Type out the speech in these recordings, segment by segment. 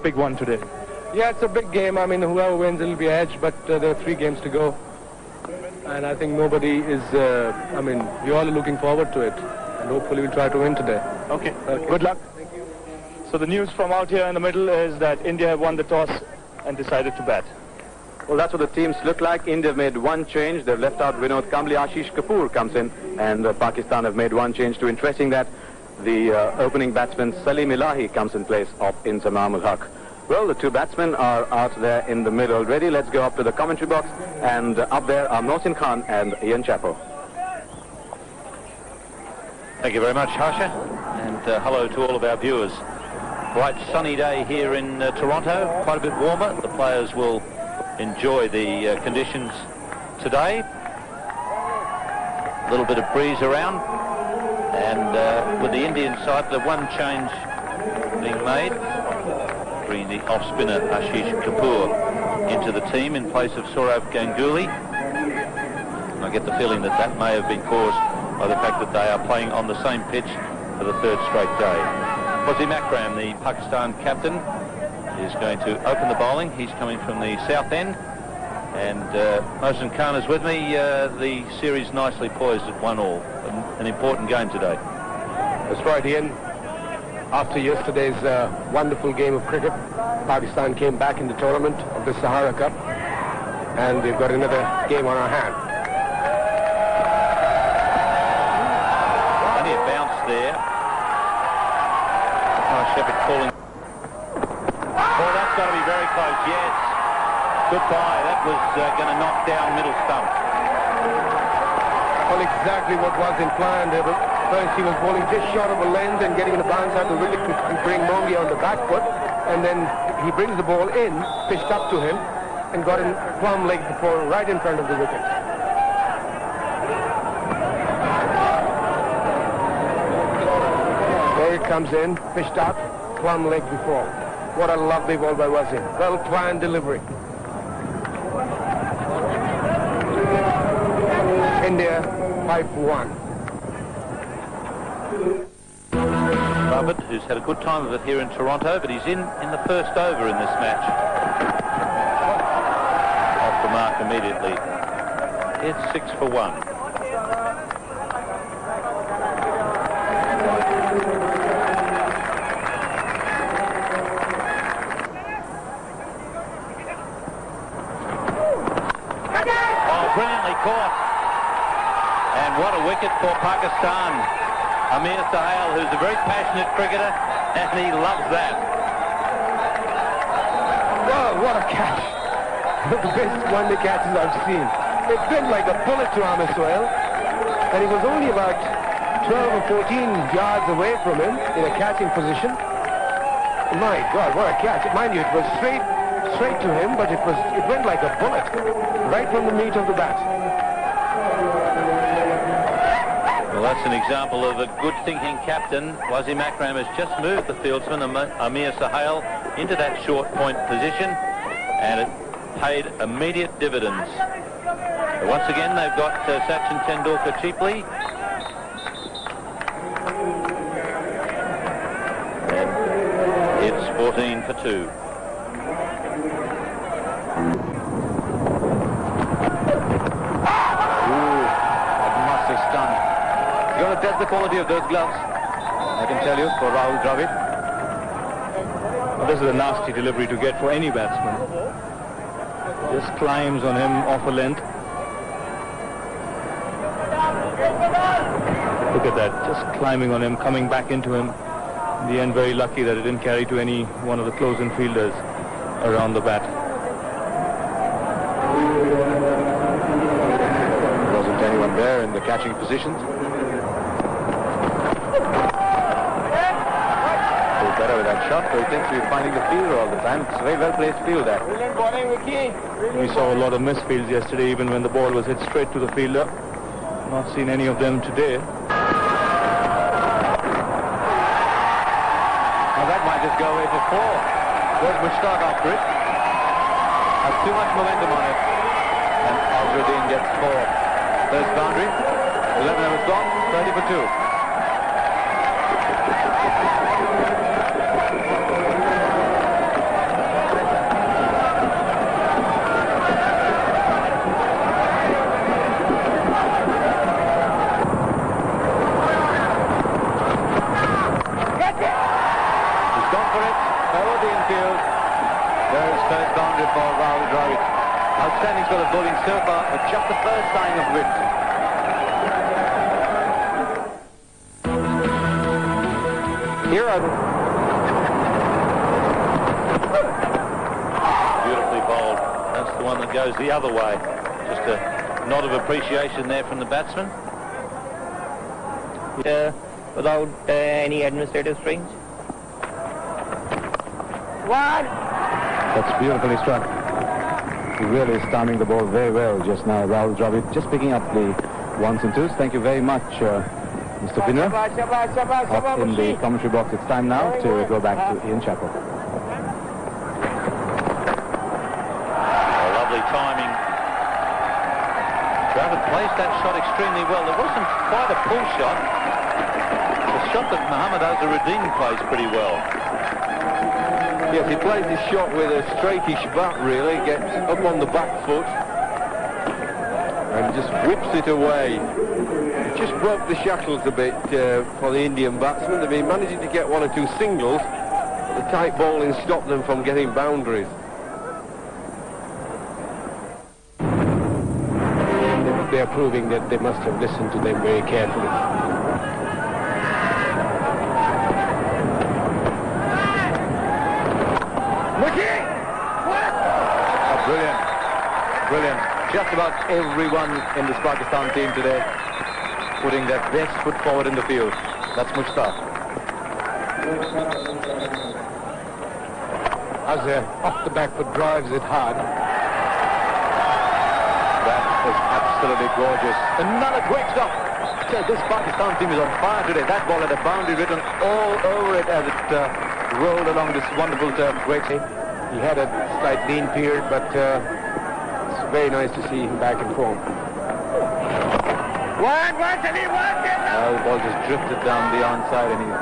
Big one today. Yeah, it's a big game. I mean, whoever wins, it'll be edge, but there are 3 games to go. And I think nobody is, we all are looking forward to it. And hopefully we'll try to win today. Okay. Good luck. Thank you. So the news from out here in the middle is that India have won the toss and decided to bat. Well, that's what the teams look like. India have made one change. They've left out Kumble. Ashish Kapoor comes in, and Pakistan have made one change too. Interesting that the opening batsman Salim Ilahi comes in place of Inzamam ul Haq. Well, the 2 batsmen are out there in the middle already. Let's go up to the commentary box, and up there are Mohsin Khan and Ian Chappell. Thank you very much, Harsha, and hello to all of our viewers. Bright sunny day here in Toronto, quite a bit warmer. The players will enjoy the conditions today. A little bit of breeze around, and with the Indian side, the one change being made, bringing the off-spinner Ashish Kapoor into the team in place of Sourav Ganguly. I get the feeling that that may have been caused by the fact that they are playing on the same pitch for the 3rd straight day. Wasim Akram, the Pakistan captain, is going to open the bowling. He's coming from the south end, and Mohsin Khan is with me. The series nicely poised at 1-all. An important game today. That's right, Ian. After yesterday's wonderful game of cricket, Pakistan came back in the tournament of the Sahara Cup, and we've got another game on our hand. Only a bounce there. Shepherd calling. Oh, that's got to be very close, yes. Goodbye. That was going to knock down middle stump. Well, exactly what was in plan there. First, he was bowling just short of a length and getting the bounce out the wicket to bring Mongia on the back foot. And then he brings the ball in, pitched up to him, and got in plumb leg before, right in front of the wicket. There it comes in, pitched up, plumb leg before. What a lovely ball by Wasim. Well-planned delivery. India 5-1. Dravid, who's had a good time of it here in Toronto, but he's in the 1st over in this match. Off the mark immediately. It's 6 for 1. Brilliantly caught, and what a wicket for Pakistan. Amir Sahel, who's a very passionate cricketer, and he loves that. Wow, what a catch. The best one-day catches I've seen. It went like a bullet to Amir Sahel, and he was only about 12 or 14 yards away from him in a catching position. My God, what a catch. Mind you, it was straight to him, but it went like a bullet, right from the meat of the bat. Well, that's an example of a good thinking captain. Wasim Akram has just moved the fieldsman, Amir Sahel, into that short point position, and it paid immediate dividends. But once again, they've got Sachin Tendulkar cheaply. And it's 14 for 2. You're going to test the quality of those gloves, I can tell you, for Rahul Dravid. Well, this is a nasty delivery to get for any batsman. Just climbs on him off a length. Look at that, just climbing on him, coming back into him. In the end, very lucky that it didn't carry to any one of the close-in fielders around the bat. There wasn't anyone there in the catching positions. Better with that shot, so he thinks he's finding the fielder all the time. It's a very well-placed field there. We saw a lot of misfields yesterday, even when the ball was hit straight to the fielder. Not seen any of them today. Now that might just go away for 4. There's Mushtaq after it. Has too much momentum on it. And Azruddin gets 4. There's boundary. 11 overs gone, 30 for 2. the infield. There is first boundary for Rahul Dravid. Outstanding sort of bowling so far, but just the first sign of wit. Here are Beautifully bowled. That's the one that goes the other way. Just a nod of appreciation there from the batsman. Without any administrative strings. One. That's beautifully struck. He really is timing the ball very well just now. Rahul Dravid just picking up the ones and twos. Thank you very much, Mr. Binner. Up in the commentary box. It's time now to go back to Ian Chappell. Lovely timing. Dravid placed that shot extremely well. There wasn't quite a pull shot. The shot that Mohammad Azharuddin plays pretty well. Yes, he plays his shot with a straightish bat, really. Gets up on the back foot and just whips it away. It just broke the shackles a bit for the Indian batsmen. They've been managing to get one or two singles. The tight bowling stopped them from getting boundaries. They're proving that they must have listened to them very carefully. Brilliant. Brilliant. Just about everyone in this Pakistan team today putting their best foot forward in the field. That's Mushtaq. As off the back foot drives it hard. That is absolutely gorgeous. Another great stop. This Pakistan team is on fire today. That ball had a boundary written all over it as it rolled along this wonderful turf. Great. He had a slight lean period, but it's very nice to see him back in form. The ball just drifted down the onside and he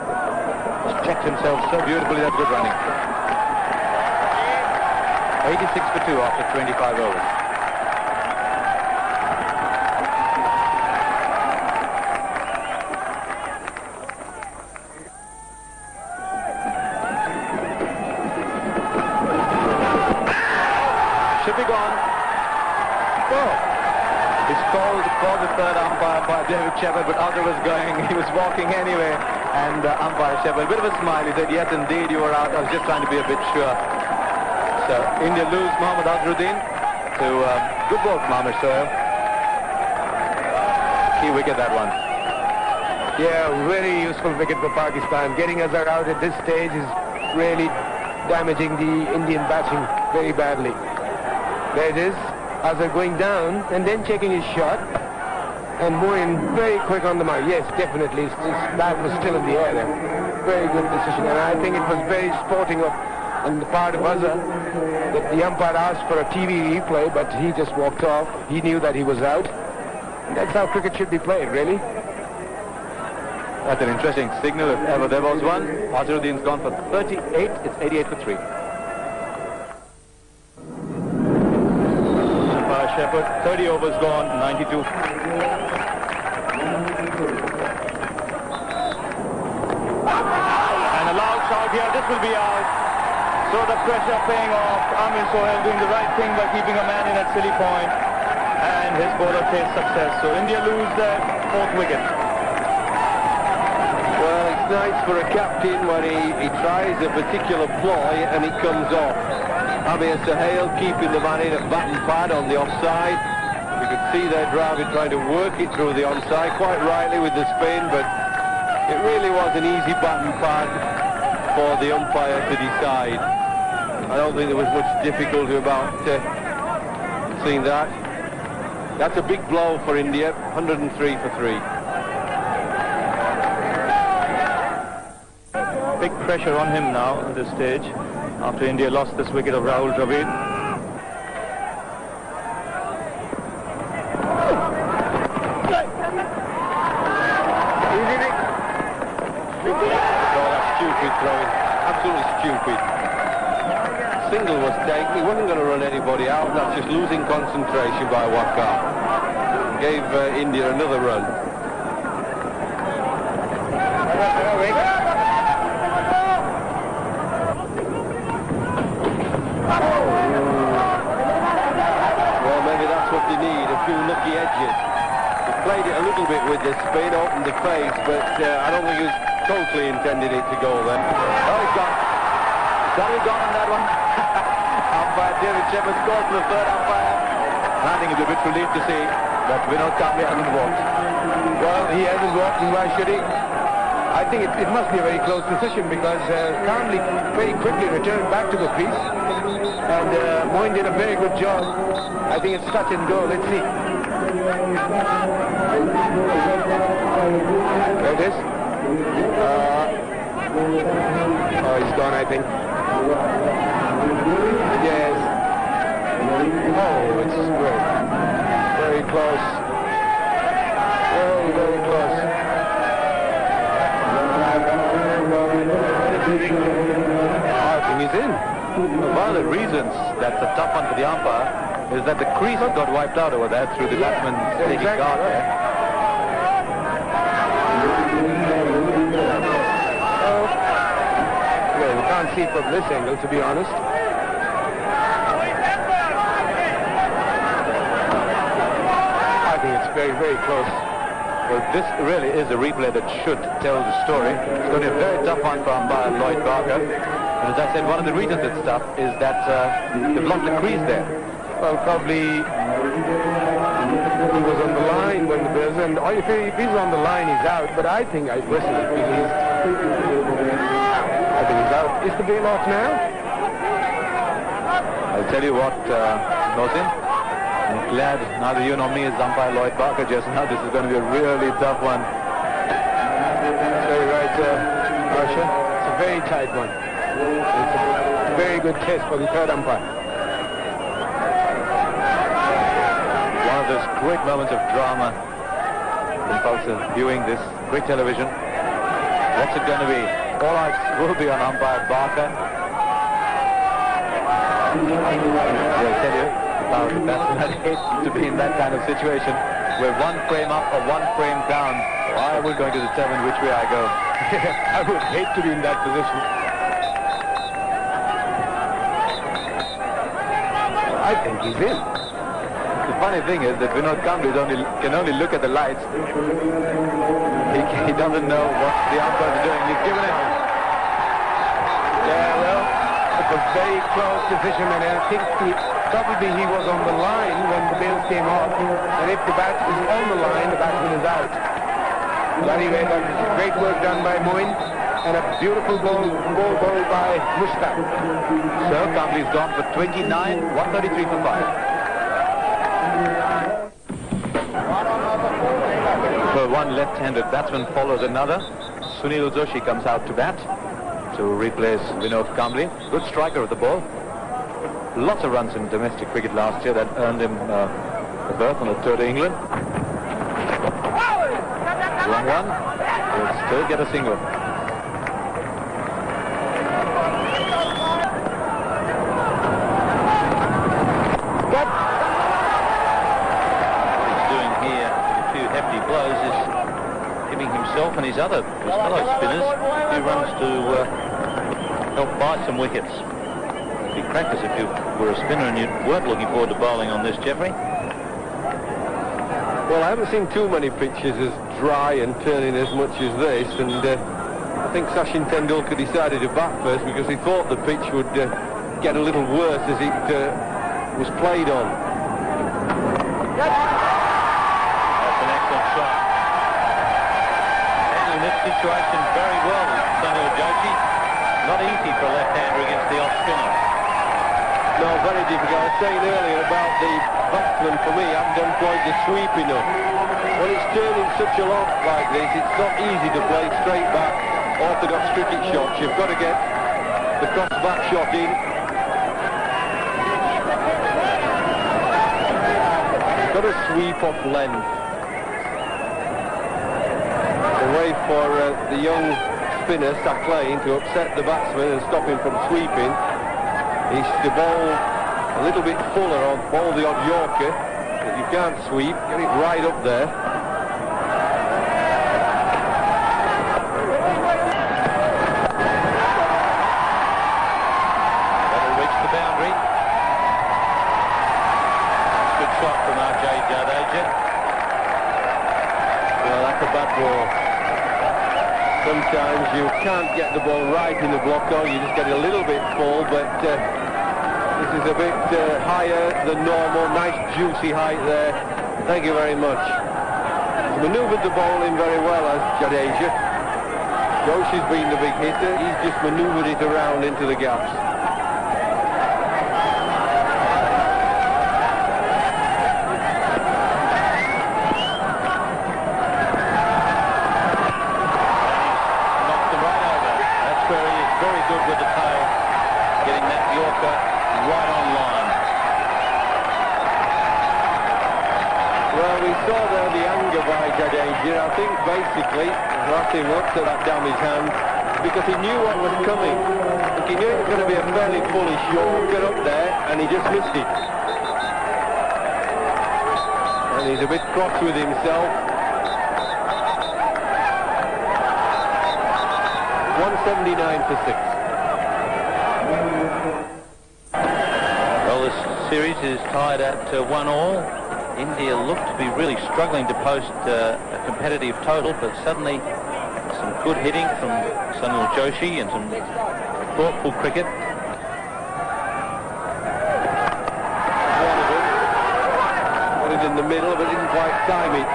just checked himself so beautifully. That's good running. 86 for 2 after 25 overs. Should be gone. Oh. It's called for the third umpire by David Shepard, but Arthur was going, he was walking anyway, and umpire Shepard, a bit of a smile, he said, yes indeed you were out, I was just trying to be a bit sure. So India lose Mohammad Azharuddin to good ball from Amir Sohail. Key wicket that one. Yeah, very useful wicket for Pakistan. Getting Azhar out at this stage is really damaging the Indian batting very badly. There it is, Azhar going down and then checking his shot and Moin very quick on the mark. Yes, definitely, his bat was still in the air there. Very good decision, and I think it was very sporting on the part of Azhar that the umpire asked for a TV replay, but he just walked off. He knew that he was out. That's how cricket should be played, really. That's an interesting signal if ever there was one. Azharuddin's gone for 38, it's 88 for 3. Shepard, 30 overs gone, 92. And a loud shout here, this will be out. So the pressure paying off. Amir Sohail doing the right thing by keeping a man in at silly point. And his bowler tastes success. So India lose their 4th wicket. Well, it's nice for a captain when he tries a particular ploy and it comes off. Amir Sohail keeping the man in at bat and pad on the offside. You could see there Dravid trying to work it through the onside, quite rightly with the spin, but it really was an easy bat and pad for the umpire to decide. I don't think there was much difficulty about seeing that. That's a big blow for India, 103 for 3. Big pressure on him now at this stage, after India lost this wicket of Rahul Dravid. Stupid throwing, absolutely stupid. Single was taken, he wasn't going to run anybody out, that's just losing concentration by Wakar. Gave India another run. the spin, opened the face, but I don't think he was totally intended it to go then. Oh, he's gone. He's gone on that one. Umpire David Shepherd scores for the third umpire. And I think he's a bit relieved to see that Vinod Kamble hasn't walked. Well, he hasn't walked, and why should he? I think it must be a very close decision because Kamble very quickly returned back to the crease, and Moin did a very good job. I think it's touch and go. Let's see. There it is. Oh, he's gone, I think. Yes. Oh, it's great. Very close. Very, very close. I think he's in. One of the reasons that's a tough one for the umpire is that the crease got wiped out over there through the batsman taking guard there. Well, we can't see from this angle, to be honest. I think it's very, very close. Well, this really is a replay that should tell the story. It's going to be a very tough one for umpire Lloyd Barker. And as I said, one of the reasons it's tough is that they blocked the crease there. Well, probably he was on the line when the buzzer, and if he's on the line, he's out. But I think, I personally feel he's out. Is the bail off now? I'll tell you what, Wasim, I'm glad neither you nor me is umpire Lloyd Barker just now. This is going to be a really tough one. That's very right, Marsha. It's a very tight one. It's a very good test for the third umpire. One of those great moments of drama, compulsive viewing this great television. What's it going to be? All eyes will be on umpire Barker. I'll tell you, the batsman hates to be in that kind of situation where one frame up or one frame down. I will go to determine which way I go. I would hate to be in that position. I think he's in. The funny thing is that Vinod Kamble can only look at the lights. He doesn't know what the umpires are doing. He's given it. Yeah, well, it was a very close decision, and I think probably he was on the line when the bail came off. And if the bat is on the line, the batsman is out. But anyway, that was great work done by Moin, and a beautiful ball by Mushtaq. So Kamble's gone for 29, 133 for 5. So one left-handed batsman follows another. Sunil Joshi comes out to bat to replace Vinod Kamble. Good striker of the ball. Lots of runs in domestic cricket last year that earned him a berth on the tour to England. Long one. Will still get a single. Blows is giving himself and his fellow spinners a few runs to help buy some wickets. It'd be crackers if you were a spinner and you weren't looking forward to bowling on this, Jeffrey. Well, I haven't seen too many pitches as dry and turning as much as this, and I think Sachin Tendulkar decided to bat first because he thought the pitch would get a little worse as it was played on. Situation very well, Sunil Joshi. Not easy for a left-hander against the off-spinner. No, very difficult. I was saying earlier about the batsman, for me, haven't done quite the sweep enough. When it's turning such a lot like this, it's not easy to play straight back, orthodox cricket shots. You've got to get the cross-back shot in. You've got to sweep off length. A way for the young spinner, Sachin, to upset the batsman and stop him from sweeping. He's to bowl a little bit fuller or bowl the odd Yorker, but you can't sweep, get it right up there. That'll reach the boundary. Good shot from R.J. Jadeja. Well, that's a before. Sometimes you can't get the ball right in the block, or you just get a little bit full, but this is a bit higher than normal. Nice juicy height there. Thank you very much. He's manoeuvred the ball in very well as Jadeja. Joshi's been the big hitter. He's just manoeuvred it around into the gaps. With the tail, getting that Yorker right on line. Well, we saw there the anger by Jadeja. I think basically Wasim looked at that damaged hand because he knew what was coming. He knew it was going to be a fairly bullish Yorker up there, and he just missed it. And he's a bit cross with himself. 179 for 6. Well, this series is tied at 1-all. India looked to be really struggling to post a competitive total, but suddenly some good hitting from Sunil Joshi and some thoughtful cricket. One of them got it in the middle, but didn't quite time it.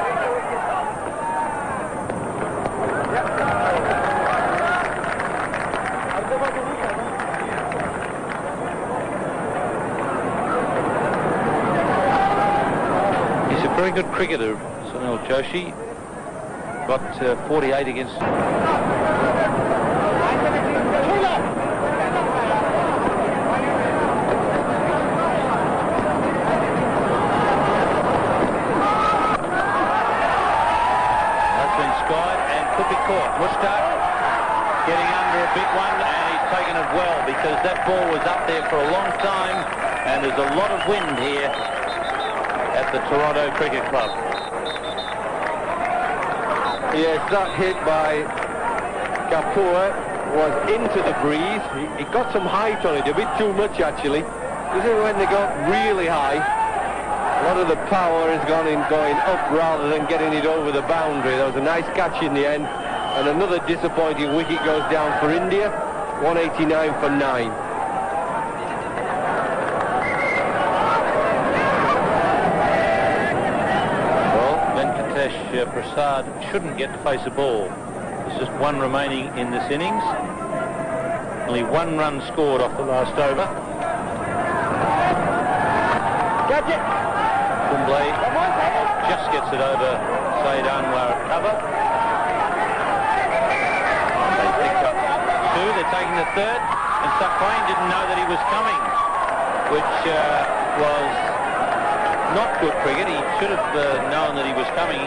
Very good cricketer, Sunil Joshi. Got 48 against. That's been skied and could be caught. Mushtaq getting under a big one, and he's taken it well because that ball was up there for a long time, and there's a lot of wind here at the Toronto Cricket Club. Yes, that hit by Kapoor was into the breeze. He got some height on it, a bit too much actually. This is when they got really high. A lot of the power has gone in going up rather than getting it over the boundary. That was a nice catch in the end. And another disappointing wicket goes down for India. 189 for 9. Prasad shouldn't get to face a ball. There's just one remaining in this innings. Only one run scored off the last over. Catch it! Kumble just gets it over Saeed Anwar at cover. They picked up 2, they're taking the 3rd, and Sachin didn't know that he was coming, which was not good cricket. He should have known that he was coming,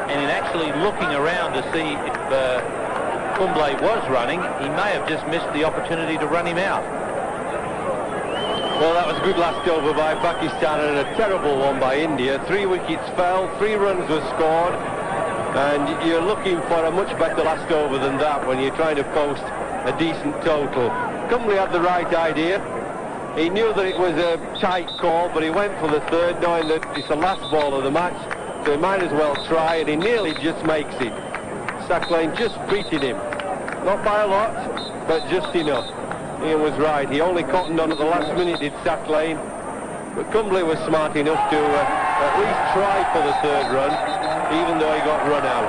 and in actually looking around to see if Kumble was running, he may have just missed the opportunity to run him out. Well, that was a good last over by Pakistan and a terrible one by India. 3 wickets fell, 3 runs were scored, and you're looking for a much better last over than that when you're trying to post a decent total. Kumble had the right idea. He knew that it was a tight call, but he went for the 3rd, knowing that it's the last ball of the match, so he might as well try, and he nearly just makes it. Sachin just beating him. Not by a lot, but just enough. Ian was right. He only cottoned on at the last minute, did Sachin, but Kumble was smart enough to at least try for the 3rd run, even though he got run out.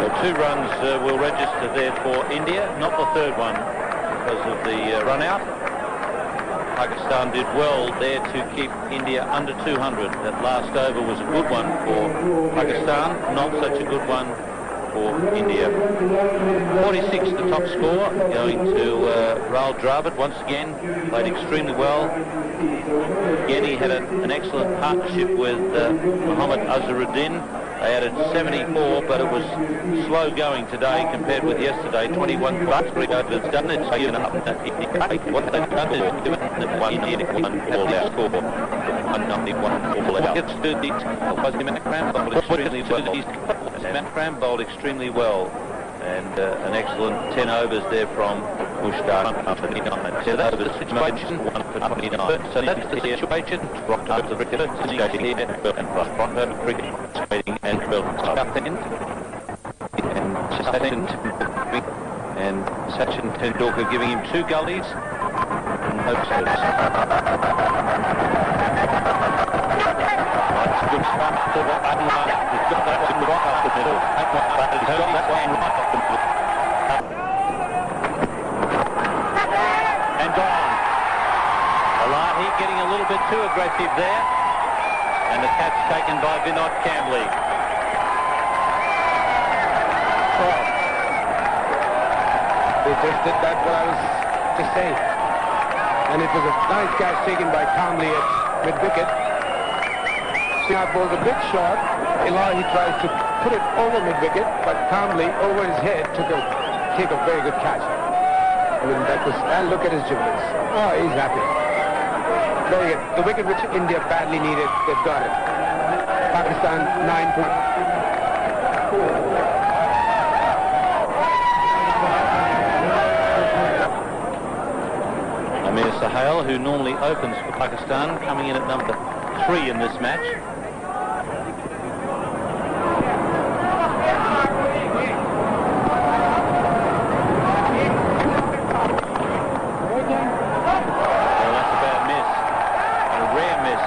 So 2 runs will register there for India, not the 3rd one because of the run out. Pakistan did well there to keep India under 200. That last over was a good one for Pakistan, not such a good one for India. 46 the top score, going to Rahul Dravid once again, played extremely well. Again, he had an excellent partnership with Mohammad Azharuddin. They added 74, but it was slow going today compared with yesterday. 21 bucks, it's done it. So what they've done is given one Indian one all out score. Gets to the Wasim Akram bowled extremely well, and an excellent 10 overs there from pushed out 29. So that's the situation, 1 for 29. So that's the situation. Rocked over the cricket, skating here, and rocked over cricket, skating and Sachin. And Sachin Tendulkar giving him 2 gullies. And hopes that it's a good start to what he's got that one right off the middle. He's got that one right off the middle. And gone. Alahi getting a little bit too aggressive there. And the catch taken by Vinod Kamble. Oh. They just did that what I was just saying. And it was a nice catch taken by Kumble at mid-wicket. That ball's a bit short. Ilahi tries to put it over mid-wicket, but Kumble over his head took a very good catch. I mean, that was, and look at his jubilance. Oh, he's happy. Very good. The wicket which India badly needed, they've got it. Pakistan 9 points. Amir Sahel, who normally opens for Pakistan, coming in at number 3 in this match. Well, that's a bad miss, a rare miss.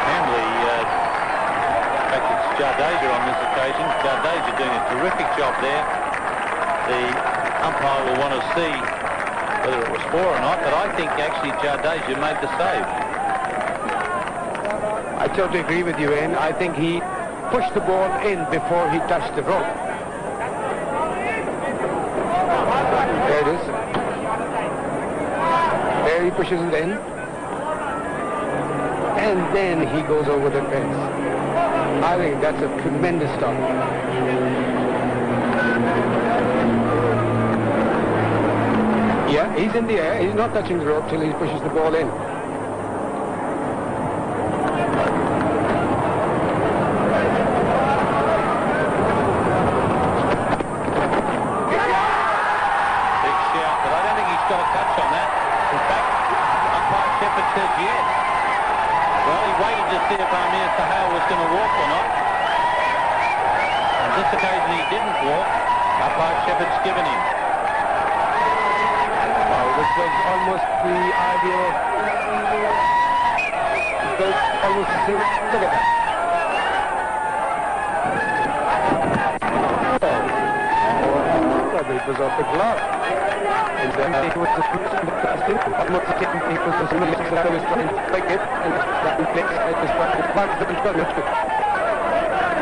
Kamble, in fact it's Jadeja on this occasion. Jadeja doing a terrific job there. The umpire will want to see whether it was 4 or not, but I think actually Jadeja made the save. I totally agree with you, Ian. I think he pushed the ball in before he touched the rope. There it is. There he pushes it in. And then he goes over the fence. I think that's a tremendous stop. Yeah, he's in the air. He's not touching the rope till he pushes the ball in. Big shout, but I don't think he's got a touch on that. In fact, umpire Shepherd says yes. Well, he waited to see if Amir Sahel was going to walk or not. On this occasion he didn't walk. Umpire Shepherd's given him. This was almost the ideal. It was almost the same. Look at that. Oh, it was off the glove. And then it was the almost taking people to some minutes that I was trying to break it, and that in place at this point.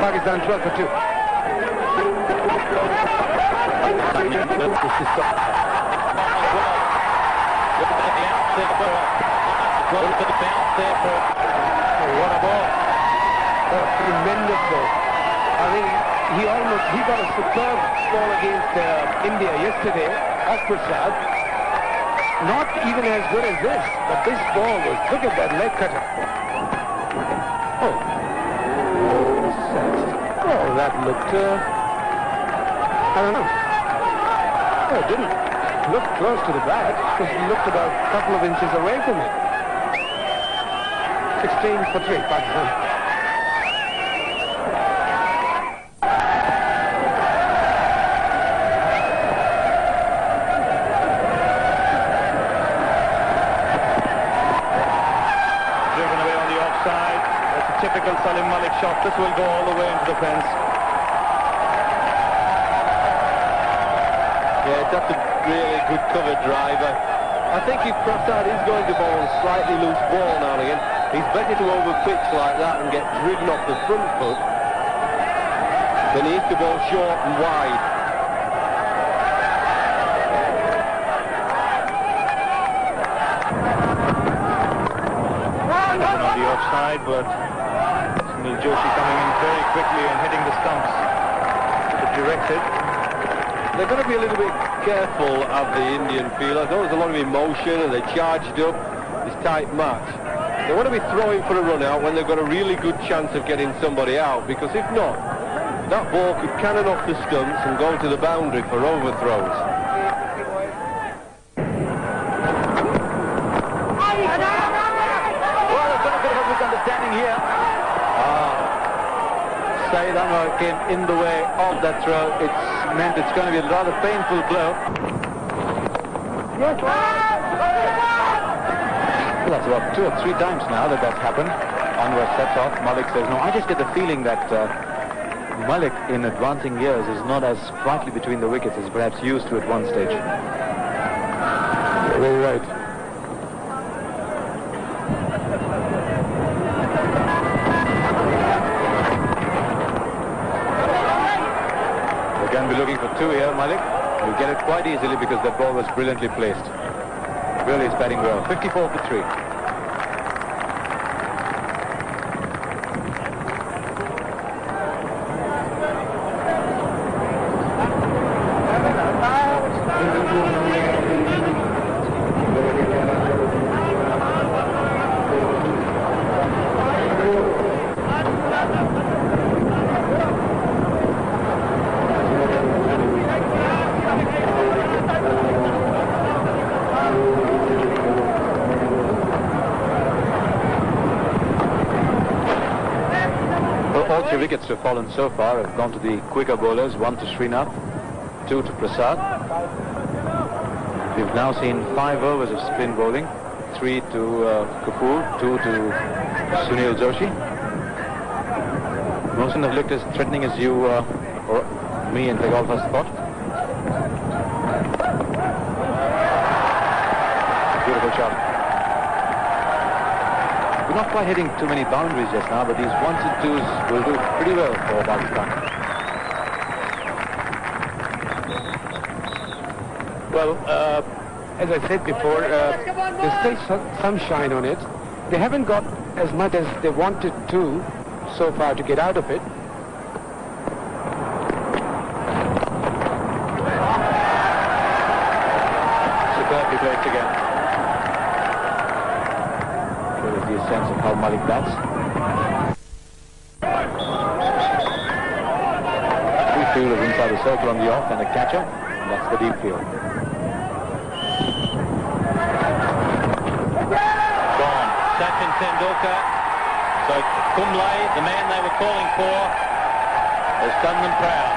Pakistan 12 for 2. This is so. Close to the bounce there for what a ball. Oh, tremendous ball. I think he got a superb ball against India yesterday, Akram. Not even as good as this, but this ball was, look at that leg cutter. Oh. Oh, that looked, I don't know. Oh, it didn't look close to the bat. It looked about a couple of inches away from it. 16 for 3, Pakistan. Driven away on the offside. That's a typical Salim Malik shot. This will go all the way into the fence. Yeah, that's a really good cover driver. I think if Prasad is going to bowl a slightly loose ball now and again, he's better to overpitch like that and get driven off the front foot than he is to bowl short and wide. On the offside, but Sunil Joshi coming in very quickly and hitting the stumps to direct it. They're going to be a little bit careful of the Indian field. I thought there was a lot of emotion and they charged up this tight match. They want to be throwing for a run out when they've got a really good chance of getting somebody out, because if not, That ball could cannon off the stumps and go to the boundary for overthrows. Well, there's been a bit of a misunderstanding here. Saeed Anwar came in the way of that throw. It's meant it's going to be a rather painful blow. Well, that's about 2 or 3 times now that that's happened. Anwar sets off, Malik says no. I just get the feeling that Malik in advancing years is not as sprightly between the wickets as perhaps used to at one stage. Very right. Again, we're looking for 2 here, Malik. He'll get it quite easily because that ball was brilliantly placed. Really is batting well. 54 for 3. All 3 wickets have fallen so far have gone to the quicker bowlers, 1 to Srinath, 2 to Prasad. We've now seen 5 overs of spin bowling, 3 to Kapoor, 2 to Sunil Joshi. Most have looked as threatening as you or me and the golfers thought. Beautiful shot. We're not quite hitting too many boundaries just now, but these 1s and 2s will do pretty well for Pakistan. Well, as I said before, there's still some shine on it. They haven't got as much as they wanted to so far to get out of it. Superbly placed again. There's the sense of how Malik bats. 3 fielders inside the circle on the off and a catcher, and that's the deep field. Gone. Sachin Tendulkar. So Kumble, the man they were calling for, has done them proud.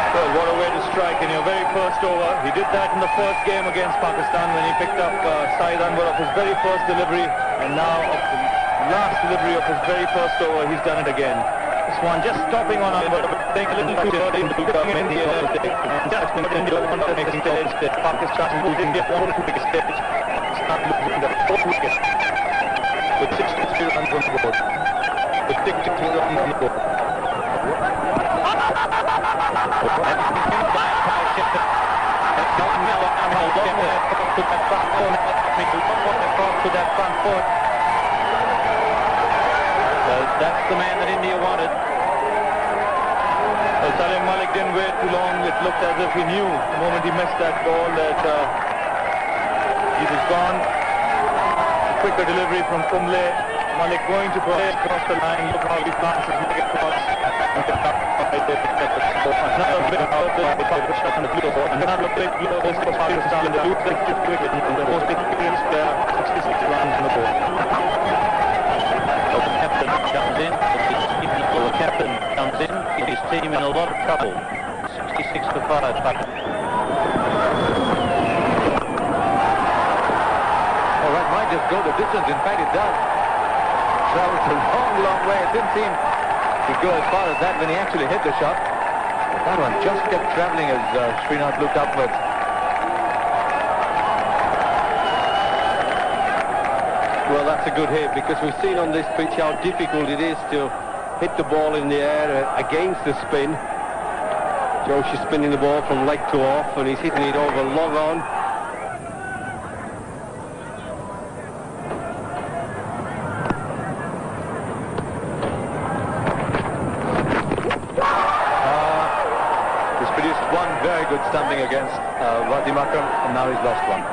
Well, what a way to strike in your very first over. He did that in the first game against Pakistan when he picked up Saeed Anwar of his very first delivery, and now of the last delivery of his very first over, he's done it again. This one just stopping on Anwar, taking a little too early to come in the air. Just in the next stage, Pakistan losing the 4th wicket stage. Pakistan losing the 4th wicket with 63 runs on the board. With 63 runs on the board. That's the man that India wanted. Well, Salim Malik didn't wait too long. It looked as if he knew the moment he missed that ball that he was gone. A quicker delivery from Kumble. Malik going to play across the line. Look how he plants his leg across. Another big out there for Pakistan on the blue ball. Another big blow for Pakistan in the blue wicket. The most experienced player, 66 runs on the board. The captain comes in. The captain comes in. His team in a lot of trouble. 66 for 5. All right, might just go the distance. In fact, it does. Travels a long, long way. It didn't seem to go as far as that when he actually hit the shot. But that one just kept traveling as Srinath looked upwards. Well, that's a good hit because we've seen on this pitch how difficult it is to hit the ball in the air against the spin. Joshi's spinning the ball from leg to off and he's hitting it over long on. He's produced one very good stumping against Wasim Akram, and now he's lost one.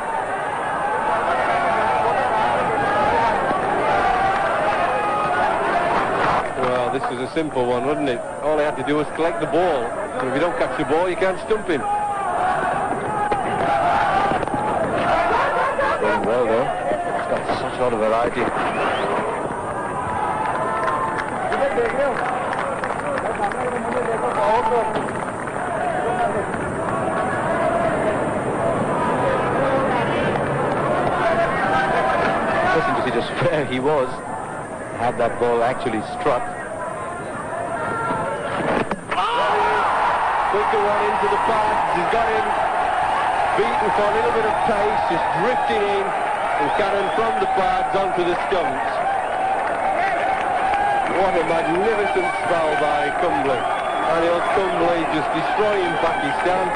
this was a simple one, wasn't it? All he had to do was collect the ball. And if you don't catch the ball, you can't stump him. Going well though. He's got such a lot of variety. Listen to see just where he was. Had that ball actually struck. Quicker one into the pass. He's got him beaten for a little bit of pace, just drifting in and cannon from the pads onto the stumps. What a magnificent spell by Kumble. Anil Kumble just destroying Pakistan.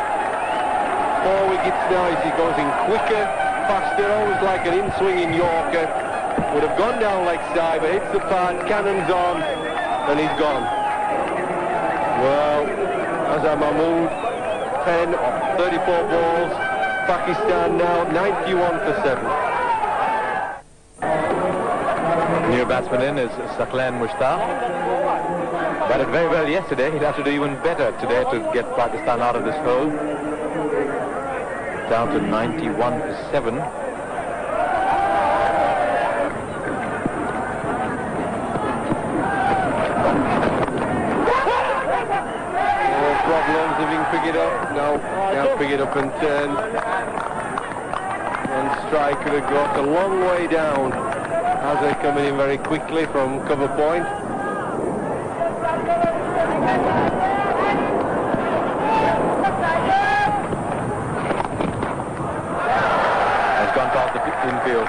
4 wickets now as he goes in quicker, faster, always like an in-swinging Yorker. Would have gone down leg side, but hits the pad, cannons on, and he's gone. Well, Azhar Mahmood, 10 of 34 balls. Pakistan now 91 for 7. New batsman in is Saqlain Mushtaq. Batted very well yesterday. He'll have to do even better today to get Pakistan out of this hole. Down to 91 for 7. No problems if he can pick it up. No, can't pick it up and turn. One strike could have got a long way down. As they're coming in very quickly from cover point. Has gone past the infield.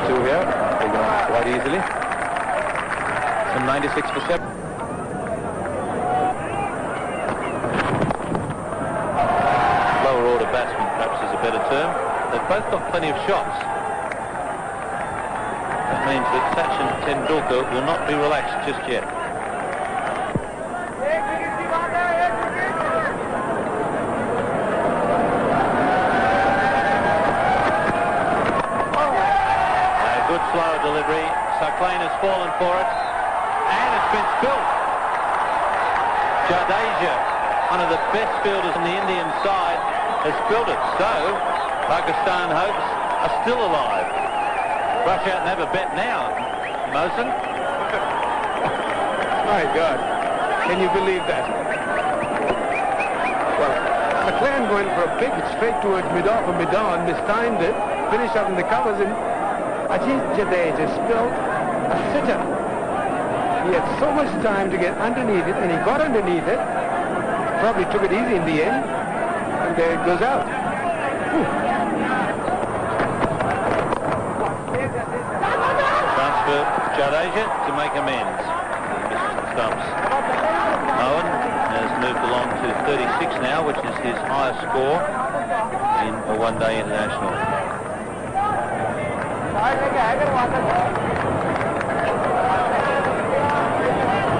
Two here. They go quite easily. Some 96 for 7. Lower order batsman, perhaps is a better term. They've both got plenty of shots. That means that Sachin Tendulkar will not be relaxed just yet. A good slow delivery. Saqlain has fallen for it. And it's been spilled. Jadeja, one of the best fielders on the Indian side, has spilled it. So Pakistan hopes are still alive. Rush out and have a bet now, Mohsin. My God, can you believe that? Well, Akram going for a big straight towards mid-off and mid-on, mistimed it, finished up in the covers, and Ajit Jadeja spilled a sitter. He had so much time to get underneath it, and he got underneath it, probably took it easy in the end, and there it goes out. Chance for Jadeja to make amends. Stumps. Owen has moved along to 36 now, which is his highest score in a one-day international.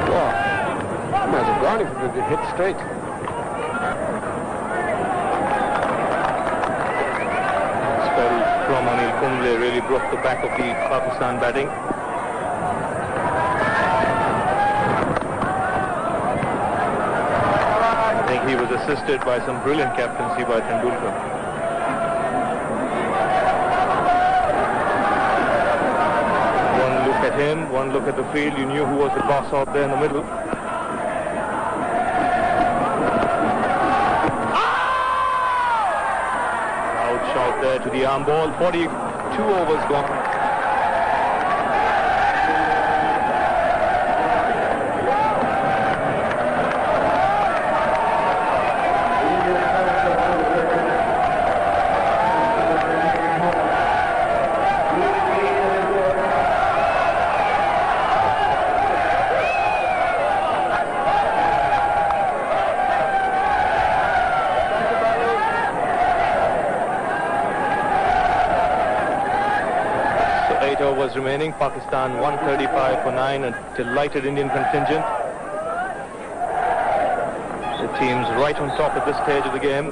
Wow. Might have gone if it had hit straight. From Anil Kumble really broke the back of the Pakistan batting. I think he was assisted by some brilliant captaincy by Tendulkar. One look at him, one look at the field, you knew who was the boss out there in the middle. Shot there to the arm ball. 42 overs gone. Overs remaining. Pakistan 135 for 9. A delighted Indian contingent. The team's right on top at this stage of the game.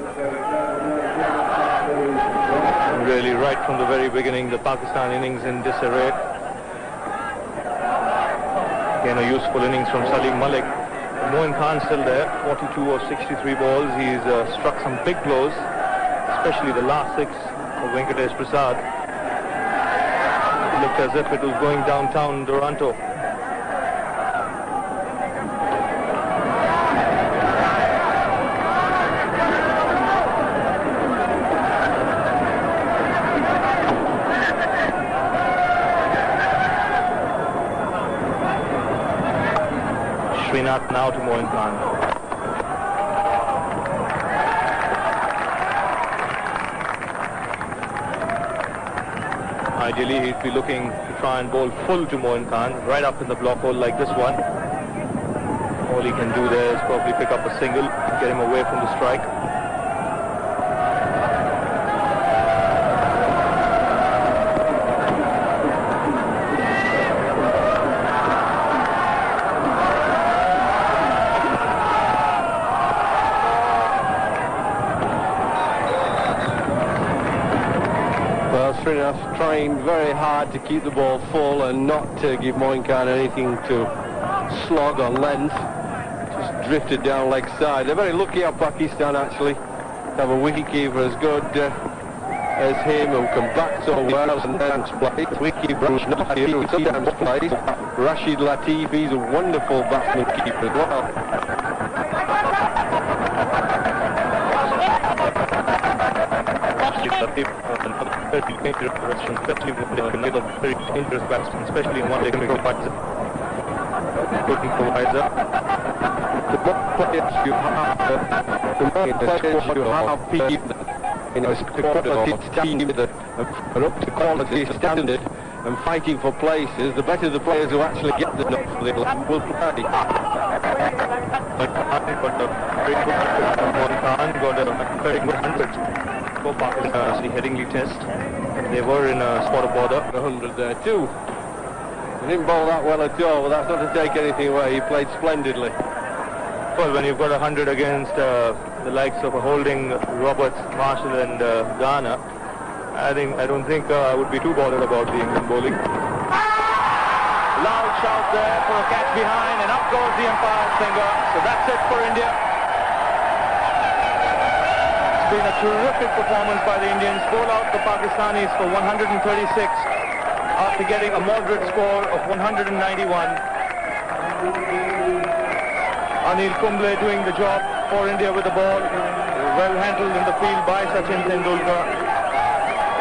Really right from the very beginning, the Pakistan innings in disarray. Again, a useful innings from Salim Malik. Moin Khan still there, 42 of 63 balls. He's struck some big blows, especially the last 6 of Venkatesh Prasad. It looked as if it was going downtown Toronto. Srinath now to Moin Khan. Ideally, he'd be looking to try and bowl full to Moin Khan, right up in the block hole like this one. All he can do there is probably pick up a single and get him away from the strike. Srinath trying very hard to keep the ball full and not to give Moin Khan anything to slog on length. Just drifted down leg side. They're very lucky at Pakistan actually to have a wicket-keeper as good as him who can bat so well and then play. Wicket-keeper not here who sometimes plays. Rashid Latif, he's a wonderful batsman keeper as well. Very dangerous batsman, especially in one-day cricket fights. Good improviser. The more players you have, people, you know, it's the quality team that are up to quality standard and fighting for places. The better the players who actually get the knock will play. Got a very good 100. Pakistan the Headingley Test. They were in a spot of bother. 100 there too. He didn't bowl that well at all, but that's not to take anything away. He played splendidly. Well, when you've got 100 against the likes of Holding, Roberts, Marshall and Garner, I don't think I would be too bothered about the England bowling. Loud shout there for a catch behind, and up goes the umpire's finger. So that's it for India. It's been a terrific performance by the Indians. Bowl out the Pakistanis for 136 after getting a moderate score of 191. Anil Kumble doing the job for India with the ball. Well handled in the field by Sachin Tendulkar.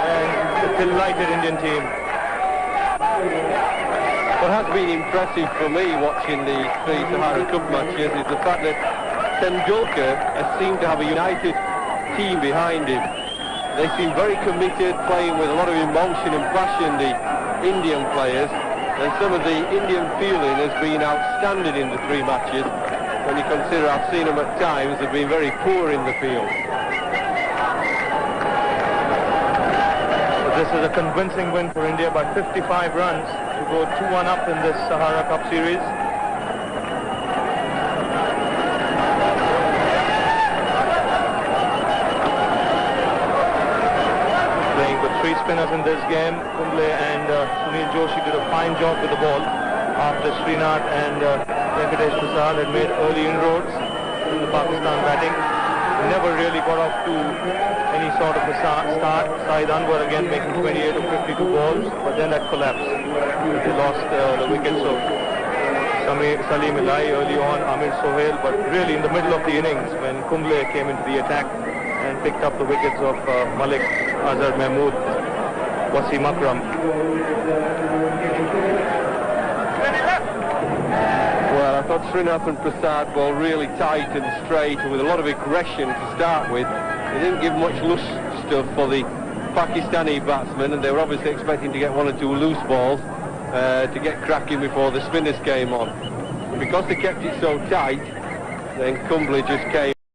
And the delighted Indian team. What has been impressive for me watching the three Sahara Cup matches is the fact that Tendulkar has seemed to have a united team behind him. They seem very committed, playing with a lot of emotion and passion, the Indian players, and some of the Indian feeling has been outstanding in the 3 matches. When you consider I've seen them at times, they've been very poor in the field. This is a convincing win for India by 55 runs to go 2-1 up in this Sahara Cup series. Playing with 3 spinners in this game. Kumble and Sunil Joshi did a fine job with the ball after Srinath and Venkatesh Prasad had made early inroads in the Pakistan batting. Never really got off to any sort of a start. Saeed Anwar again making 28 of 52 balls, but then that collapsed. They lost the wickets of Salim Ilahi early on, Amir Sohail, but really in the middle of the innings when Kumble came into the attack and picked up the wickets of Malik, Azhar Mahmood, Wasim Akram. Well, I thought Srinath and Prasad bowled really tight and straight and with a lot of aggression to start with. They didn't give much loose stuff for the Pakistani batsmen, and they were obviously expecting to get 1 or 2 loose balls to get cracking before the spinners came on. Because they kept it so tight, then Kumble just came